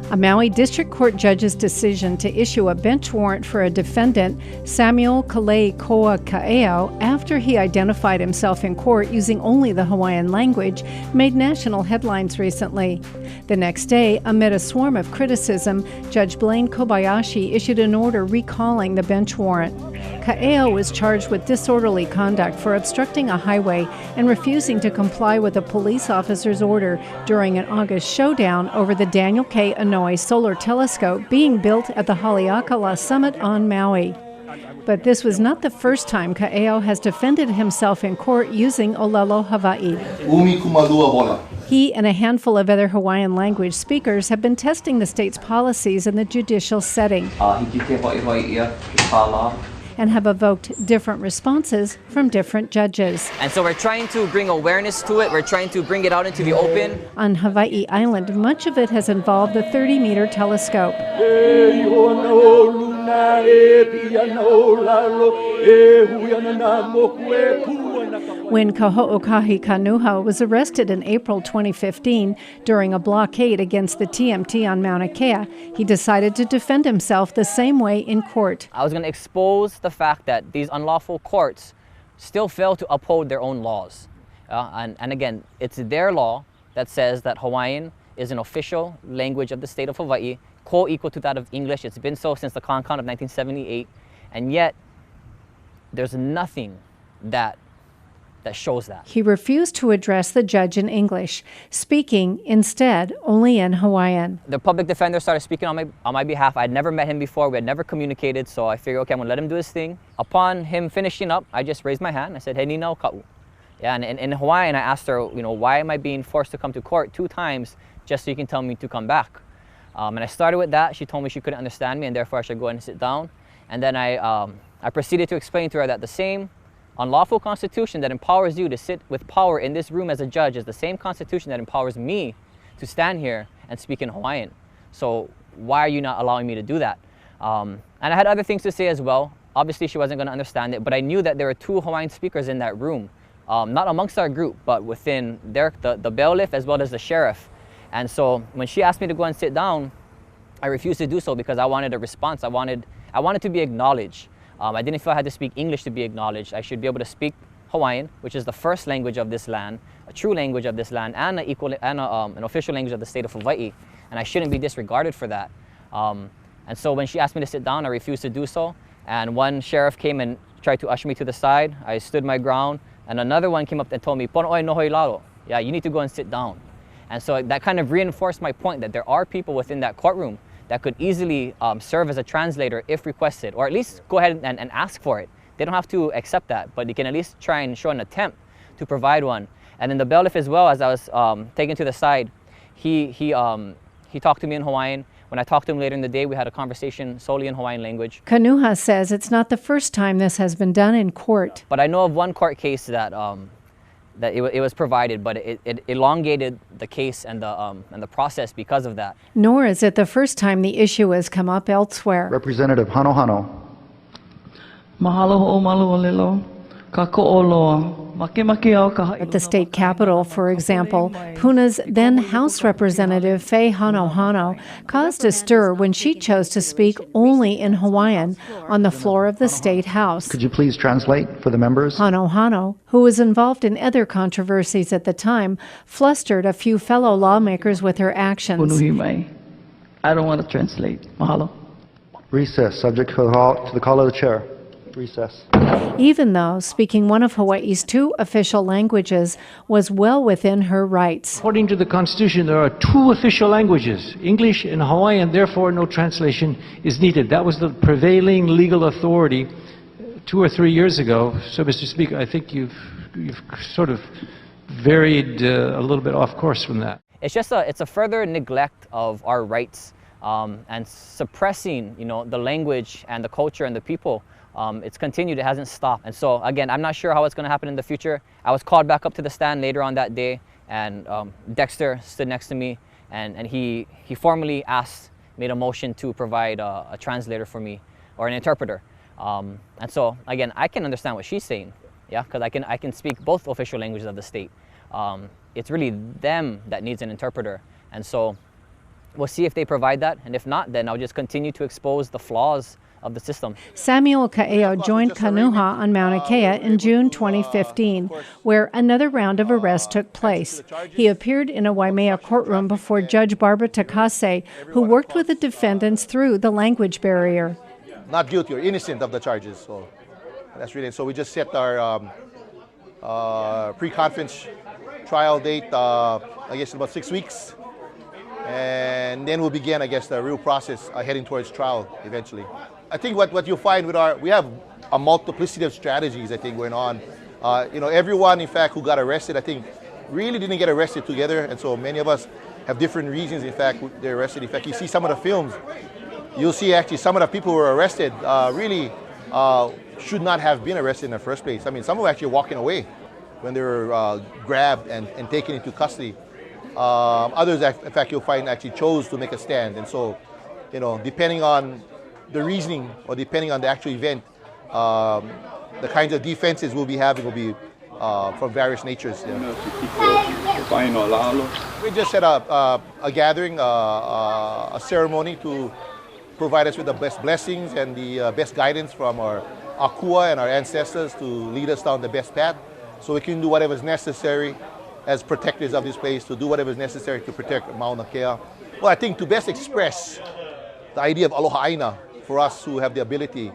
A Maui District Court judge's decision to issue a bench warrant for a defendant, Samuel Kalei Koa Kaeo, after he identified himself in court using only the Hawaiian language, made national headlines recently. The next day, amid a swarm of criticism, Judge Blaine Kobayashi issued an order recalling the bench warrant. Kaeo was charged with disorderly conduct for obstructing a highway and refusing to comply with a police officer's order during an August showdown over the Daniel K. Inouye Solar Telescope being built at the Haleakala Summit on Maui. But this was not the first time Kaeo has defended himself in court using Olelo Hawaii. He and a handful of other Hawaiian language speakers have been testing the state's policies in the judicial setting and have evoked different responses from different judges. And so we're trying to bring awareness to it. We're trying to bring it out into the open. On Hawaii Island, much of it has involved the 30-meter telescope. When Kaho'okahi Kanuha was arrested in April 2015 during a blockade against the TMT on Mauna Kea, he decided to defend himself the same way in court. I was going to expose the fact that these unlawful courts still fail to uphold their own laws. And again, it's their law that says that Hawaiian is an official language of the state of Hawaii, co-equal to that of English. It's been so since the Concon of 1978, and yet there's nothing that shows that. He refused to address the judge in English, speaking instead only in Hawaiian. The public defender started speaking on my behalf. I'd never met him before. We had never communicated, so I figured, okay, I'm gonna let him do his thing. Upon him finishing up, I just raised my hand. I said, "Hey, Nina Ka'u." Yeah, and in Hawaiian, I asked her, why am I being forced to come to court 2 times just so you can tell me to come back? And I started with that. She told me she couldn't understand me and therefore I should go ahead and sit down. And then I proceeded to explain to her that the same unlawful constitution that empowers you to sit with power in this room as a judge is the same constitution that empowers me to stand here and speak in Hawaiian. So why are you not allowing me to do that? And I had other things to say as well. Obviously, she wasn't going to understand it, but I knew that there were 2 Hawaiian speakers in that room, not amongst our group, but within the bailiff as well as the sheriff. And so when she asked me to go and sit down, I refused to do so because I wanted a response. I wanted to be acknowledged. I didn't feel I had to speak English to be acknowledged. I should be able to speak Hawaiian, which is the first language of this land, a true language of this land, and an official language of the state of Hawaii. And I shouldn't be disregarded for that. And so when she asked me to sit down, I refused to do so. And one sheriff came and tried to usher me to the side. I stood my ground. And another one came up and told me, "Pono'oi nohoi lalo." Yeah, you need to go and sit down. And so that kind of reinforced my point that there are people within that courtroom that could easily serve as a translator if requested, or at least go ahead and ask for it. They don't have to accept that, but they can at least try and show an attempt to provide one. And then the bailiff as well, as I was taken to the side, he talked to me in Hawaiian. When I talked to him later in the day, we had a conversation solely in Hawaiian language. Kanuha says it's not the first time this has been done in court. But I know of one court case that it was provided, but it elongated the case and the process because of that. Nor is it the first time the issue has come up elsewhere. Representative Hano Hano. Mahalo ho'omaluolelo, ka ko'oloa. At the state capitol, for example, Puna's then House Representative Faye Hano Hano caused a stir when she chose to speak only in Hawaiian on the floor of the State House. Could you please translate for the members? Hano Hano, who was involved in other controversies at the time, flustered a few fellow lawmakers with her actions. I don't want to translate. Mahalo. Recess, subject to the call of the chair. Recess. Even though speaking one of Hawaii's 2 official languages was well within her rights. According to the Constitution, there are 2 official languages, English and Hawaiian, therefore no translation is needed. That was the prevailing legal authority 2 or 3 years ago. So, Mr. Speaker, I think you've sort of varied a little bit off course from that. It's just it's a further neglect of our rights and suppressing, the language and the culture and the people. It's continued, it hasn't stopped. And so again, I'm not sure how it's going to happen in the future. I was called back up to the stand later on that day, and Dexter stood next to me, and he formally made a motion to provide a translator for me, or an interpreter. And so again, I can understand what she's saying, yeah, because I can speak both official languages of the state. It's really them that needs an interpreter, and so we'll see if they provide that, and if not, then I'll just continue to expose the flaws of the system. Samuel Ka'eo joined Kanuha on Mauna Kea in June 2015, where another round of arrests took place. He appeared in a Waimea courtroom before Judge Barbara Takase, who worked with the defendants through the language barrier. Not guilty or innocent of the charges. So that's really, so we just set our pre-conference trial date, I guess in about 6 weeks. And then we'll begin, I guess, the real process heading towards trial eventually. I think what you'll find with we have a multiplicity of strategies, I think, going on. Everyone, in fact, who got arrested, I think, really didn't get arrested together. And so many of us have different reasons, in fact, they're arrested. In fact, you see some of the films, you'll see actually some of the people who were arrested really should not have been arrested in the first place. I mean, some were actually walking away when they were grabbed and taken into custody. Others, in fact, you'll find actually chose to make a stand. And so, depending on the reasoning or depending on the actual event, the kinds of defenses we'll be having will be from various natures. Yeah. We just set up a gathering, a ceremony to provide us with the best blessings and the best guidance from our akua and our ancestors to lead us down the best path, so we can do whatever is necessary as protectors of this place, to do whatever is necessary to protect Mauna Kea. Well, I think to best express the idea of aloha aina for us who have the ability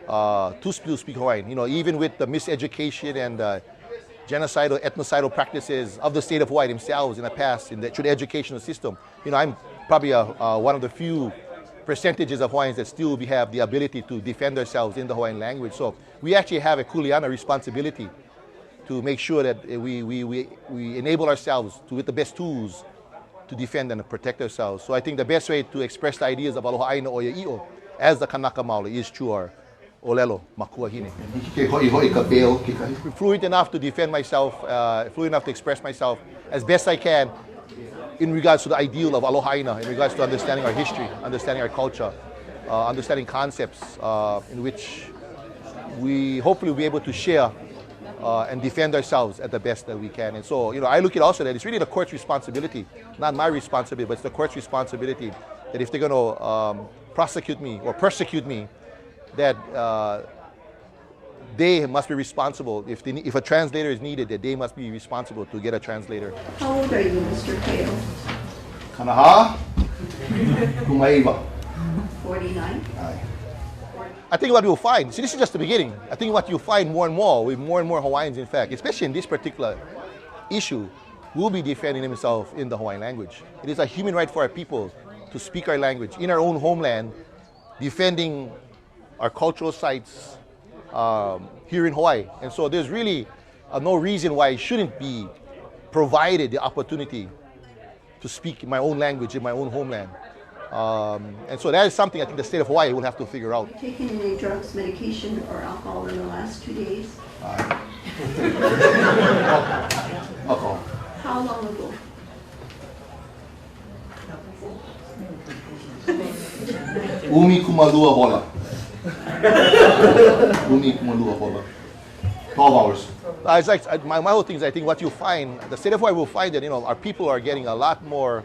to speak Hawaiian, even with the miseducation and genocidal, ethnocidal practices of the state of Hawaii themselves in the past, through the educational system. I'm probably one of the few percentages of Hawaiians that still have the ability to defend ourselves in the Hawaiian language. So we actually have a kuleana responsibility to make sure that we enable ourselves with the best tools to defend and protect ourselves. So I think the best way to express the ideas of aloha aina o ia'i'o as the kanaka maoli is through our olelo, makua hine. I'm fluent enough to defend myself, fluent enough to express myself as best I can in regards to the ideal of aloha aina, in regards to understanding our history, understanding our culture, understanding concepts in which we hopefully will be able to share and defend ourselves at the best that we can. And so, I look at also that it's really the court's responsibility, not my responsibility, but it's the court's responsibility that if they're going to prosecute me or persecute me, that they must be responsible. If a translator is needed, that they must be responsible to get a translator. How old are you, Mr. Kale? Kanaha, kumaiva. 49? I think what you'll find, see, this is just the beginning. I think what you'll find more and more, with more and more Hawaiians, in fact, especially in this particular issue, will be defending themselves in the Hawaiian language. It is a human right for our people to speak our language in our own homeland, defending our cultural sites here in Hawaii. And so there's really no reason why it shouldn't be provided the opportunity to speak my own language in my own homeland. And so that is something I think the state of Hawaii will have to figure out. Taken any drugs, medication, or alcohol in the last 2 days? Alcohol. How long ago? Umi kumalua hola. Umi kumalua hola. 12 hours. It's like, my whole thing is, I think what you'll find, the state of Hawaii will find that, our people are getting a lot more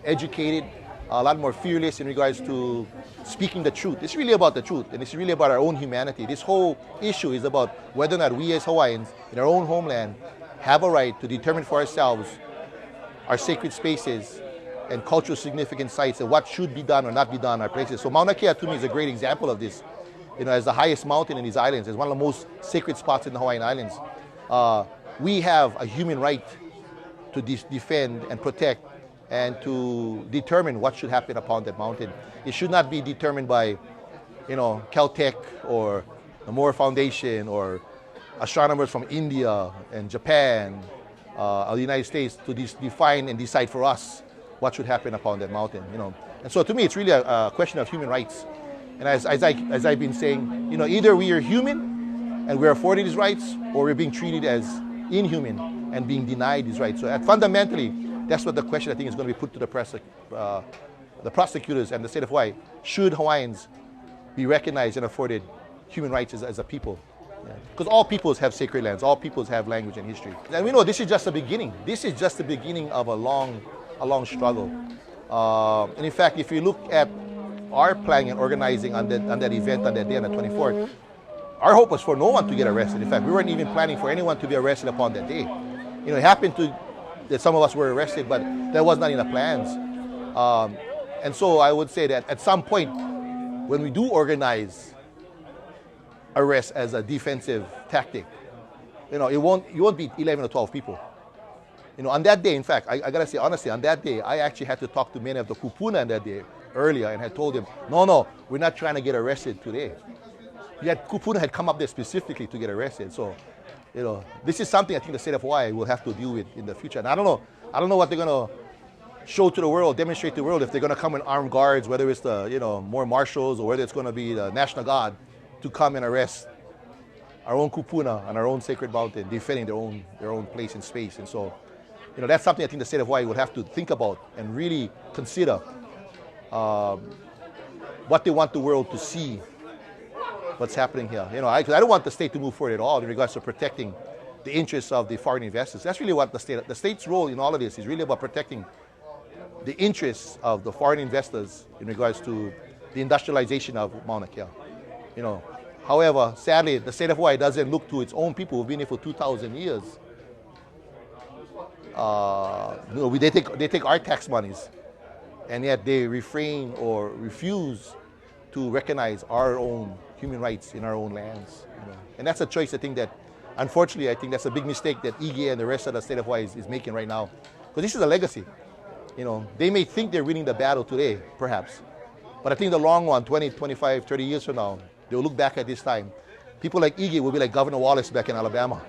educated, a lot more fearless in regards to speaking the truth. It's really about the truth, and it's really about our own humanity. This whole issue is about whether or not we as Hawaiians in our own homeland have a right to determine for ourselves our sacred spaces and cultural significant sites and what should be done or not be done in our places. So Mauna Kea to me is a great example of this. As the highest mountain in these islands, as one of the most sacred spots in the Hawaiian Islands, we have a human right to defend and protect and to determine what should happen upon that mountain. It should not be determined by, Caltech or the Moore Foundation or astronomers from India and Japan, or the United States to define and decide for us what should happen upon that mountain. And so to me, it's really a question of human rights. And as I've been saying, either we are human and we're afforded these rights, or we're being treated as inhuman and being denied these rights. So fundamentally, that's what the question I think is going to be put to the prosecutors and the state of Hawaii. Should Hawaiians be recognized and afforded human rights as a people? Because all peoples have sacred lands, all peoples have language and history. And we know this is just the beginning. This is just the beginning of a long struggle. And in fact, if you look at our planning and organizing on that event on that day on the 24th, our hope was for no one to get arrested. In fact, we weren't even planning for anyone to be arrested upon that day. It happened that some of us were arrested, but that was not in the plans. And so I would say that at some point, when we do organize arrest as a defensive tactic, you won't be 11 or 12 people. On that day, in fact, I gotta say honestly, on that day, I actually had to talk to many of the kupuna on that day earlier and had told them, no, we're not trying to get arrested today. Kupuna had come up there specifically to get arrested. So, this is something I think the state of Hawaii will have to deal with in the future. And I don't know what they're gonna show to the world, demonstrate to the world, if they're gonna come in armed guards, whether it's the more marshals or whether it's gonna be the National Guard to come and arrest our own kupuna on our own sacred mountain, defending their own place and space. And so, that's something I think the state of Hawaii will have to think about and really consider what they want the world to see, what's happening here. I don't want the state to move forward at all in regards to protecting the interests of the foreign investors. That's really what the state's role in all of this is, really about protecting the interests of the foreign investors in regards to the industrialization of Mauna Kea. However, sadly, the state of Hawaii doesn't look to its own people who've been here for 2,000 years. They take our tax monies, and yet they refrain or refuse to recognize our own human rights in our own lands. And that's a choice I think that, unfortunately, I think that's a big mistake that Ige and the rest of the state of Hawaii is making right now. Because this is a legacy. They may think they're winning the battle today, perhaps. But I think the long run, 20, 25, 30 years from now, they'll look back at this time. People like Ige will be like Governor Wallace back in Alabama.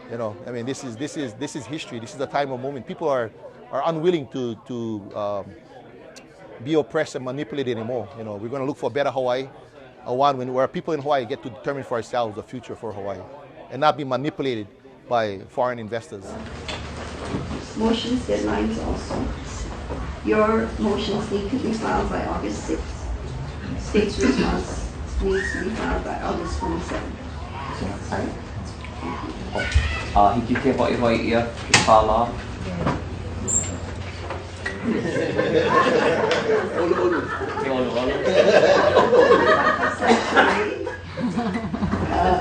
This is history. This is a time of moment. People are unwilling to be oppressed and manipulated anymore. We're going to look for a better Hawaii, where people in Hawaii get to determine for ourselves the future for Hawaii, and not be manipulated by foreign investors. Motions deadlines also. Your motions need to be filed by August 6th. State's response needs to be filed by August 27th. Sorry? Hiki ke Hawaiian ia ke pala.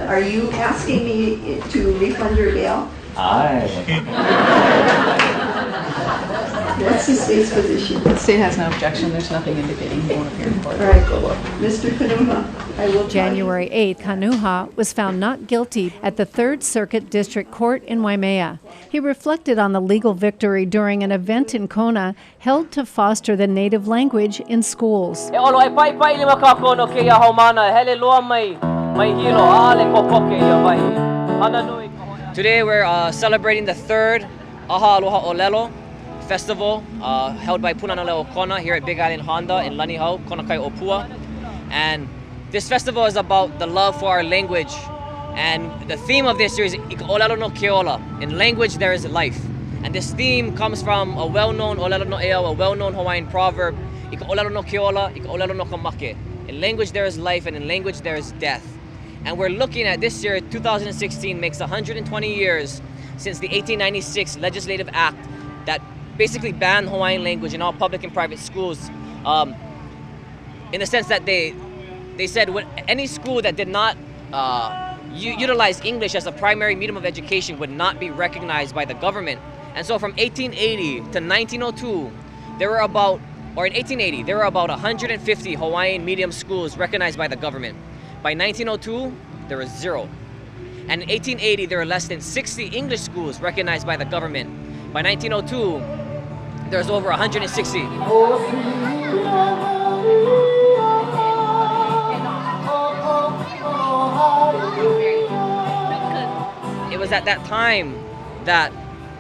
Are you asking me to refund your bail? Aye. What's the state's position? The state has no objection. There's nothing indicating he won't appear in court. All right, Mr. Kanuha, I will. January 8th, Kanuha was found not guilty at the 3rd Circuit District Court in Waimea. He reflected on the legal victory during an event in Kona held to foster the native language in schools. Today we're celebrating the 3rd Aha Aloha Olelo Festival held by Punana Kona here at Big Island Honda in Lanihau, Konakai Opua. And this festival is about the love for our language. And the theme of this year is Ika Olelo no Keola. In language there is life. And this theme comes from a well-known Olelo no Eo, a well-known Hawaiian proverb, Ika Olelo no Keola, Ika Olelo no Kamake. In language there is life, and in language there is death. And we're looking at this year, 2016 makes 120 years since the 1896 Legislative Act that basically banned Hawaiian language in all public and private schools, in the sense that they said any school that did not utilize English as a primary medium of education would not be recognized by the government. And so from 1880 to 1902, there were about 150 Hawaiian medium schools recognized by the government. By 1902, there was 0. And in 1880, there were less than 60 English schools recognized by the government. By 1902, there's over 160. It was at that time that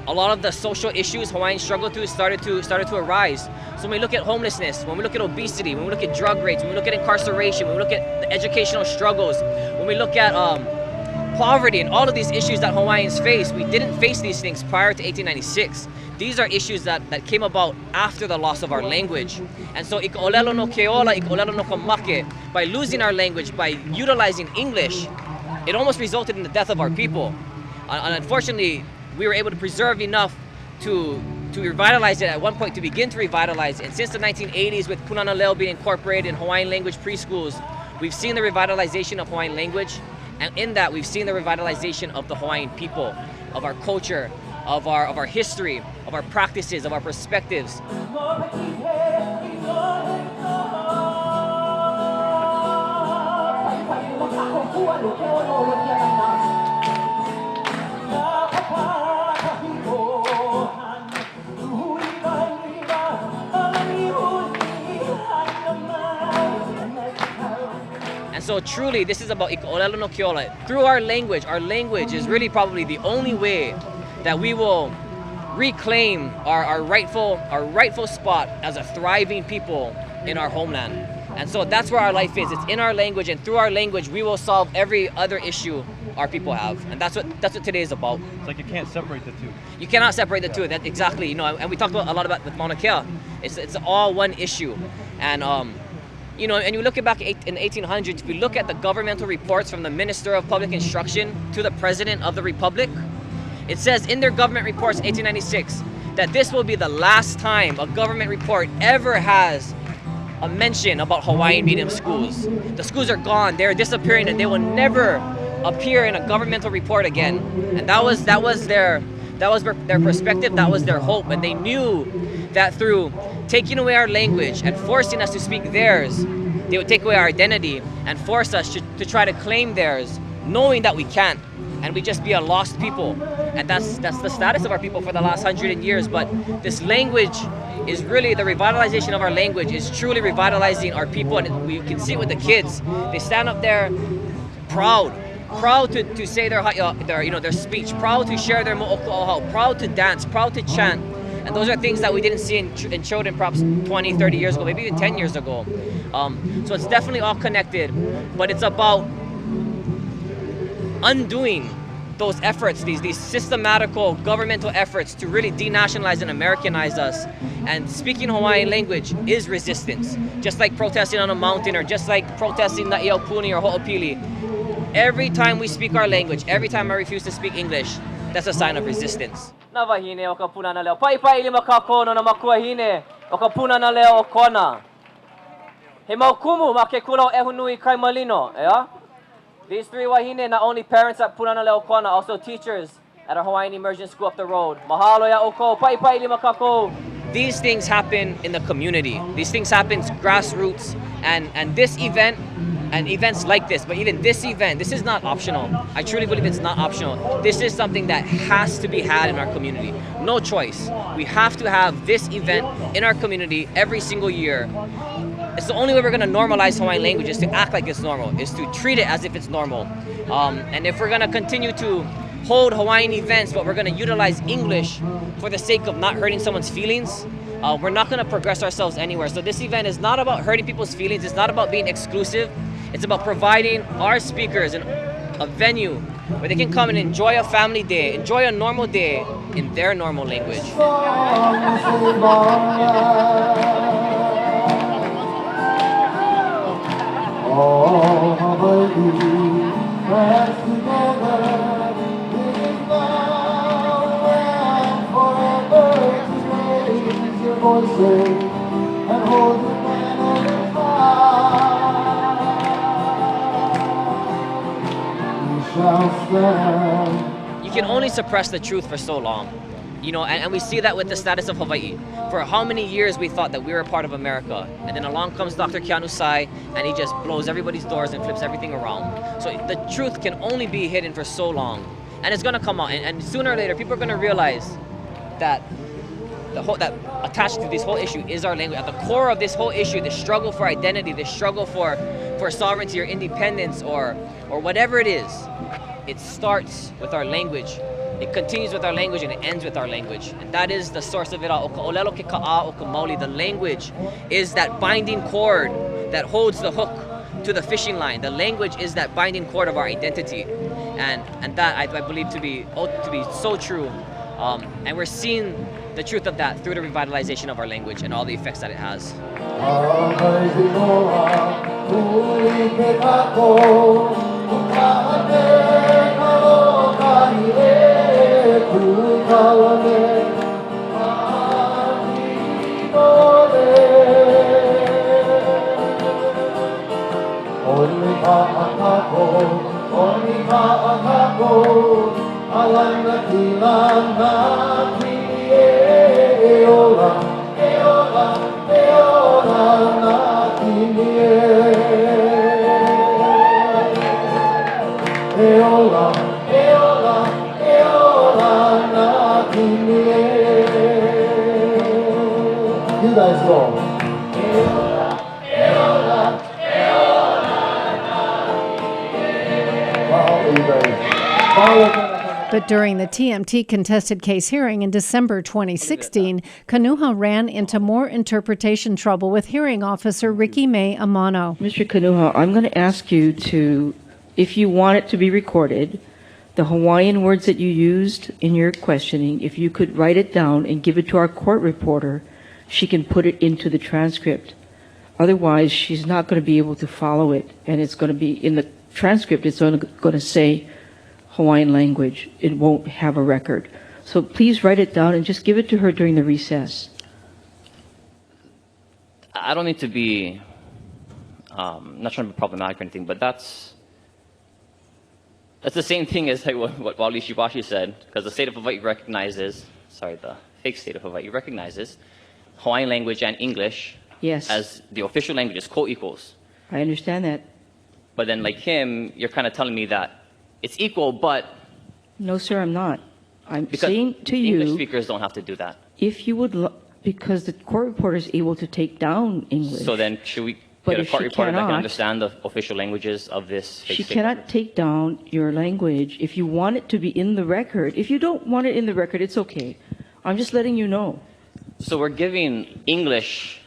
a lot of the social issues Hawaiians struggled through started to arise. So when we look at homelessness, when we look at obesity, when we look at drug rates, when we look at incarceration, when we look at the educational struggles, when we look at poverty and all of these issues that Hawaiians face, we didn't face these things prior to 1896. These are issues that came about after the loss of our language. And so, Ika Olelo no Keola, Ika Olelo no Kamake, by losing our language, by utilizing English, it almost resulted in the death of our people. And unfortunately, we were able to preserve enough to revitalize it at one point, to begin to revitalize it. And since the 1980s, with Punana Leo being incorporated in Hawaiian language preschools, we've seen the revitalization of Hawaiian language. And in that, we've seen the revitalization of the Hawaiian people, of our culture, of our history, of our practices, of our perspectives. And so truly, this is about Ikaolelo no Keola. Through our language is really probably the only way that we will reclaim our rightful spot as a thriving people in our homeland. And so that's where our life is. It's in our language, and through our language, we will solve every other issue our people have. And that's what today is about. It's like you can't separate the two. You cannot separate the two. That exactly. You know, and we talked a lot about with Mauna Kea. It's all one issue. And you know, and you look back in the 1800s, if you look at the governmental reports from the Minister of Public Instruction to the President of the Republic, it says in their government reports in 1896 that this will be the last time a government report ever has a mention about Hawaiian medium schools. The schools are gone, they're disappearing, and they will never appear in a governmental report again. And that was their perspective, that was their hope, and they knew that through taking away our language and forcing us to speak theirs, they would take away our identity and force us to try to claim theirs, knowing that we can't, and we just be a lost people. And that's the status of our people for the last 100 years. But this language is really, the revitalization of our language is truly revitalizing our people, and we can see it with the kids. They stand up there proud to say their speech, proud to share their mo'oko'ohau, proud to dance, proud to chant. And those are things that we didn't see in children perhaps 20, 30 years ago, maybe even 10 years ago. So it's definitely all connected, but it's about undoing those efforts, these systematical governmental efforts to really denationalize and Americanize us. And speaking Hawaiian language is resistance. Just like protesting on a mountain, or just like protesting na Iapuni or Ho'opili. Every time we speak our language, every time I refuse to speak English, that's a sign of resistance. Navahine o kapuna na leo. Pai lima kakono na makuahine o kapuna na leo o kona. He maukumu makekulo ehunui kai malino, yeah? These three wahine, not only parents at Punana Leo Kona, also teachers at our Hawaiian Immersion School up the road. Mahalo ya oko, pai lima kako. These things happen in the community. These things happen grassroots, and this event and events like this, but even this event, this is not optional. I truly believe it's not optional. This is something that has to be had in our community. No choice. We have to have this event in our community every single year. It's the only way we're going to normalize Hawaiian language, is to act like it's normal, is to treat it as if it's normal. And if we're going to continue to hold Hawaiian events, but we're going to utilize English for the sake of not hurting someone's feelings, we're not going to progress ourselves anywhere. So this event is not about hurting people's feelings. It's not about being exclusive. It's about providing our speakers a venue where they can come and enjoy a family day, enjoy a normal day in their normal language. All Hawaii hands together, it is now and forever to raise your voices and hold the banner high. We shall stand. You can only suppress the truth for so long. You know, and we see that with the status of Hawaii. For how many years we thought that we were a part of America, and then along comes Dr. Keanu Sai, and he just blows everybody's doors and flips everything around. So the truth can only be hidden for so long, and it's gonna come out. And sooner or later, people are gonna realize that that attached to this whole issue is our language. At the core of this whole issue, the struggle for identity, the struggle for sovereignty or independence or whatever it is, it starts with our language. It continues with our language and it ends with our language. And that is the source of it all. The language is that binding cord that holds the hook to the fishing line. The language is that binding cord of our identity. And that I believe to be so true. And we're seeing the truth of that through the revitalization of our language and all the effects that it has. Oh, You guys go. But during the TMT contested case hearing in December 2016, Kanuha ran into more interpretation trouble with hearing officer Ricky May Amano. Mr. Kanuha, I'm going to ask you to, if you want it to be recorded, the Hawaiian words that you used in your questioning, if you could write it down and give it to our court reporter, she can put it into the transcript. Otherwise, she's not going to be able to follow it, and it's going to be in the transcript, it's going to say Hawaiian language. It won't have a record. So please write it down and just give it to her during the recess. I don't need to be, not trying to be problematic or anything, but that's the same thing as like what Wali Shibashi said, because the state of Hawaii recognizes, the fake state of Hawaii recognizes Hawaiian language and English as the official languages, co-equals. I understand that. But then like him, you're kind of telling me that it's equal, but... No, sir, I'm not. I'm saying to you... English speakers don't have to do that. If you would... because the court reporter is able to take down English. So then should we get a court reporter that can understand the official languages of this fake She statement? cannot take down your language. If you want it to be in the record, if you don't want it in the record, it's okay. I'm just letting you know. So we're giving English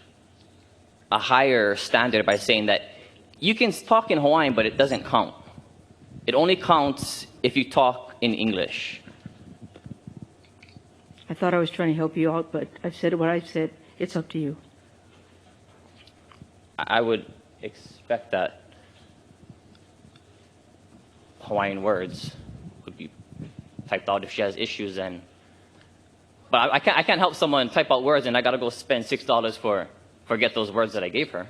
a higher standard by saying that you can talk in Hawaiian, but it doesn't count. It only counts if you talk in English. I thought I was trying to help you out, but I've said what I've said. It's up to you. I would expect that Hawaiian words would be typed out if she has issues. But I can't help someone type out words and I got to go spend $6 for get those words that I gave her.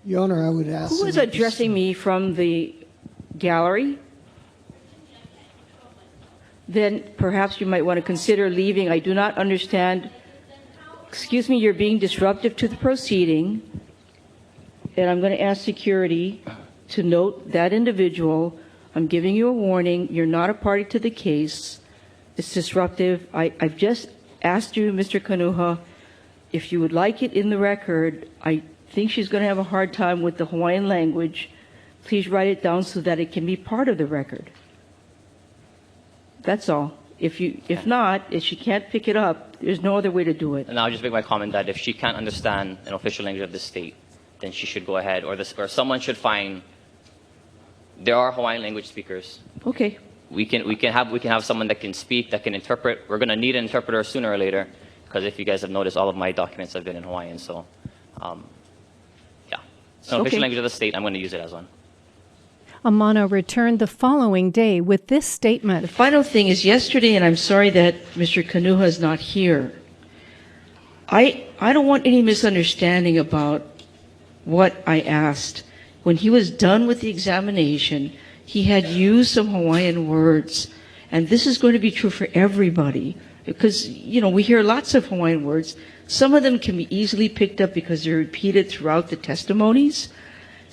Your Honor, I would ask... Who is addressing me from the gallery? Then perhaps you might want to consider leaving. I do not understand. Excuse me, you're being disruptive to the proceeding. And I'm going to ask security to note that individual. I'm giving you a warning. You're not a party to the case. It's disruptive. I've just asked you, Mr. Kanuha, if you would like it in the record. I think she's going to have a hard time with the Hawaiian language. Please write it down so that it can be part of the record. That's all. If not, if she can't pick it up, there's no other way to do it. And I'll just make my comment that if she can't understand an official language of the state, then she should go ahead, or someone should find. There are Hawaiian language speakers. Okay. We can have someone that can speak, that can interpret. We're going to need an interpreter sooner or later, because if you guys have noticed, all of my documents have been in Hawaiian. So, yeah, it's an official language of the state. I'm going to use it as one. Amano returned the following day with this statement. The final thing is yesterday, and I'm sorry that Mr. Kanuha is not here. I don't want any misunderstanding about what I asked. When he was done with the examination, he had used some Hawaiian words, and this is going to be true for everybody because, we hear lots of Hawaiian words. Some of them can be easily picked up because they're repeated throughout the testimonies.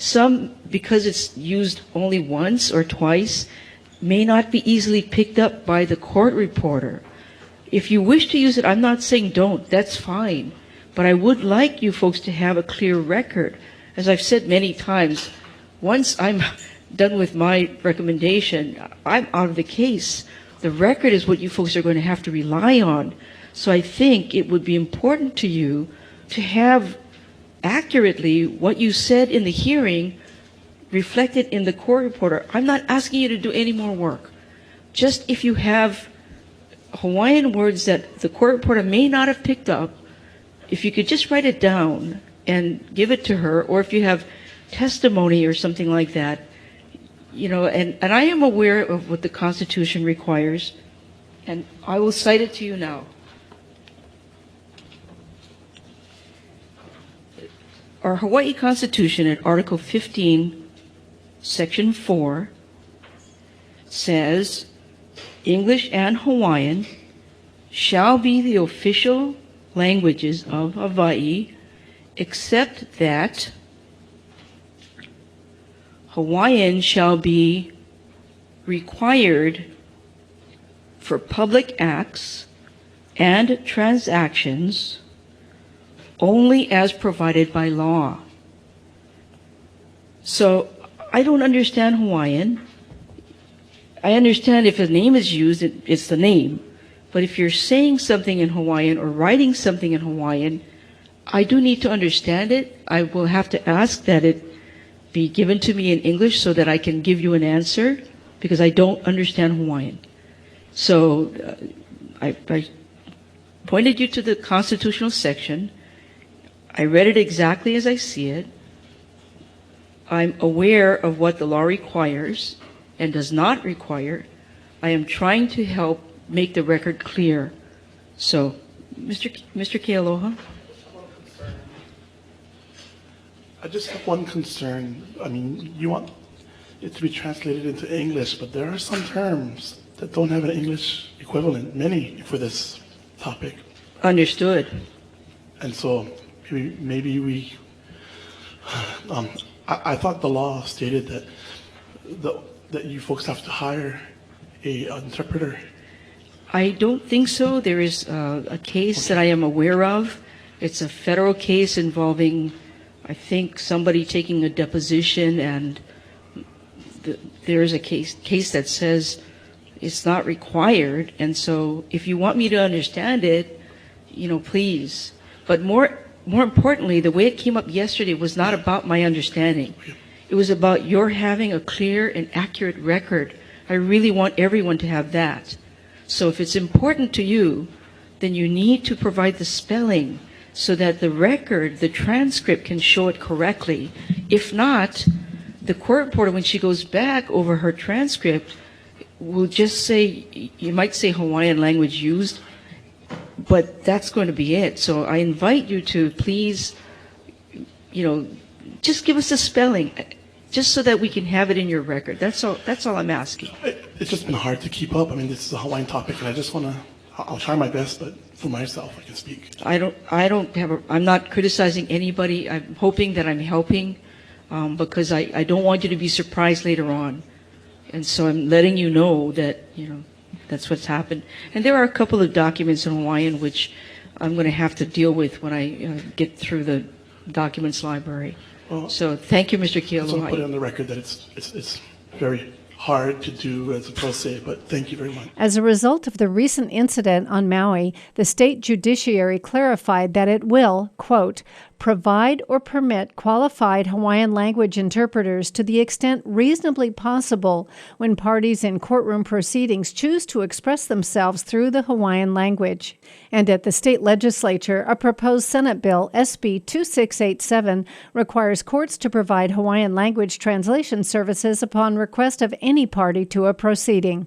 Some, because it's used only once or twice, may not be easily picked up by the court reporter. If you wish to use it, I'm not saying don't, that's fine. But I would like you folks to have a clear record. As I've said many times, once I'm done with my recommendation, I'm out of the case. The record is what you folks are going to have to rely on. So I think it would be important to you to have accurately what you said in the hearing reflected in the court reporter. I'm not asking you to do any more work. Just if you have Hawaiian words that the court reporter may not have picked up, if you could just write it down and give it to her, or if you have testimony or something like that, and I am aware of what the Constitution requires, and I will cite it to you now. Our Hawaii Constitution at Article 15, Section 4, says, English and Hawaiian shall be the official languages of Hawaii, except that Hawaiian shall be required for public acts and transactions only as provided by law. So I don't understand Hawaiian. I understand if a name is used, it's the name. But if you're saying something in Hawaiian or writing something in Hawaiian, I do need to understand it. I will have to ask that it be given to me in English so that I can give you an answer, because I don't understand Hawaiian. So I pointed you to the constitutional section. I read it exactly as I see it. I'm aware of what the law requires and does not require. I am trying to help make the record clear. So, Mr. Kealoha? I just have one concern. I mean, you want it to be translated into English, but there are some terms that don't have an English equivalent, many for this topic. Understood. And so maybe we, I thought the law stated that you folks have to hire an interpreter. I don't think so. There is a case that I am aware of. It's a federal case involving, I think, somebody taking a deposition, and there is a case that says it's not required. And so if you want me to understand it, please. But more importantly, the way it came up yesterday was not about my understanding. It was about your having a clear and accurate record. I really want everyone to have that. So if it's important to you, then you need to provide the spelling so that the record, the transcript, can show it correctly. If not, the court reporter, when she goes back over her transcript, will just say, you might say Hawaiian language used, but that's going to be it. So I invite you to please, just give us the spelling, just so that we can have it in your record. That's all I'm asking. It's just been hard to keep up. I mean, this is a Hawaiian topic, and I just I'll try my best, but for myself, I can speak. I'm not criticizing anybody. I'm hoping that I'm helping, because I don't want you to be surprised later on. And so I'm letting you know that, that's what's happened. And there are a couple of documents in Hawaiian which I'm going to have to deal with when I get through the documents library. Well, so thank you, Mr. Kealoha. I just want to put it on the record that it's very hard to do as a pro se, but thank you very much. As a result of the recent incident on Maui, the state judiciary clarified that it will, quote, provide or permit qualified Hawaiian language interpreters to the extent reasonably possible when parties in courtroom proceedings choose to express themselves through the Hawaiian language. And at the state legislature, a proposed Senate bill, SB 2687, requires courts to provide Hawaiian language translation services upon request of any party to a proceeding.